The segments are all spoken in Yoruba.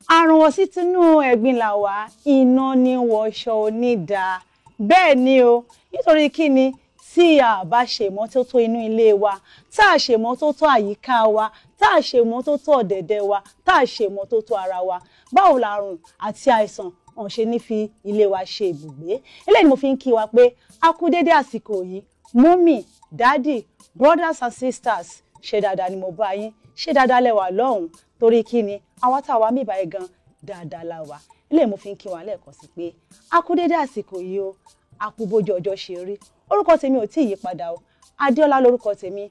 àrùn wọ̀ sí tinú ẹ̀gbin là wá, iná ní wọṣọ onídàá. Bẹ́ẹ̀ ni o, nítorí kí ni tí a bá ṣe ìmọ́tótó inú ilé wa, tá a ṣe ìmọ́tótó àyíká wa, tá a ṣe ìmọ́tótó ọ̀dẹ̀dẹ̀ wa, tá a ṣe ìmọ́tótó ara wa, báwo làrùn àti àìsàn wọn ṣe ní fi ilé wa ṣe ibùgbé. Eléyìí ni mo fi ń kí wa pé a kú dédé àsìkò yìí, mọ́mì, dádì, brothers and sisters, ṣe dáadáa ni mo bá yín, ṣe dáadáa lẹ́wà lọ́hùn, torí kí ni àwa tá a wà mí báyìí gan dáadáa la wà. Eléyìí mo fi ń kí wa lẹ́ẹ̀kan sí pé a kú dédé àsìkò yìí o, a kú bójú ọjọ́ ṣe rí. Orúkọ tèmi ò tí ì yí padà o, Adéọlá lórúkọ tèmi,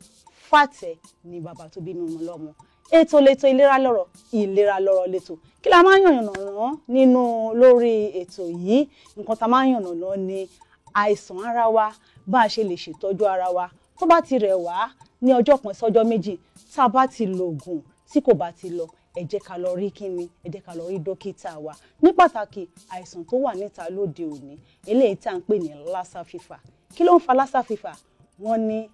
Fàtẹ́ ni bàbá tó bí mi lọ́mọ. Ètò lètò ìlera lọ́rọ̀ lètò. Kí la máa ń yànnàná nínú lórí ètò yìí? Nǹkan tá máa ń yànnàná ni àìsàn ara wa, bá a ṣe lè ṣètọ́jú ara wa. Tó bá ti rẹ̀ wá ní ọjọ́ kan sọ́jọ́ méjì, tá a bá ti lo oògùn tí kò bá ti lọ, ẹ jẹ́ ká lọ rí kíni, ẹ jẹ́ ká lọ rí dókítà wa. Ní pàtàkì àìsàn tó wà níta lóde òní, eléyìí tá à ń pè ní Lassa fever. Kí ló ń fa Lassa fever? Wọ́n ní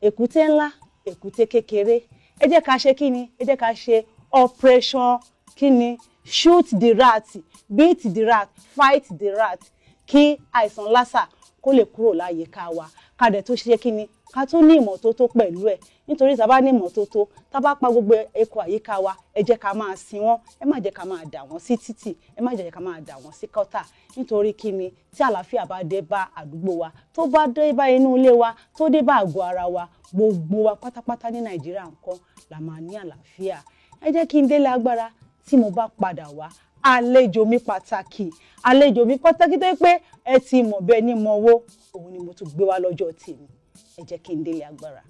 èkúté ńlá, èkúté kékeré. Ẹ jẹ́ ká ṣe kíni, ẹ jẹ́ ká ṣe operation kíni, shoot the rat, beat the rat, fight the rat, kí àìsàn Lassa kó lè kúrò láyìíká wa. Ká dẹ̀ tó ṣe kíni, ká tó ní ìmọ́tótó pẹ̀lú ẹ̀. Nítorí tá a bá ní ìmọ́tótó, tá a bá pa gbogbo eku àyíká wa, ẹ jẹ́ ká máa sin wọ́n, ẹ má jẹ́ ká máa dà wọ́n sí títì, ẹ má jẹ́ ká máa dà wọ́n sí kọ́tà. Nítorí kíni tí àlàáfíà bá dé bá àdúgbò wa, tó bá dé bá inú ilé wa, tó dé bá àgọ́ ara wa, gbogbo wa pátápátá ní Nàìjíríà nǹkan la máa ní àlàáfíà. Ẹ jẹ́ kí n délé agbára tí mo bá padà wá. Àlejò mi pàtàkì tó pé ẹ ti mọ̀ bẹ́ẹ̀ ni mo wó, òun ni mo tún gbé wá lọ́jọ́ tèmi. Ẹ jẹ́ kí n délé agbára.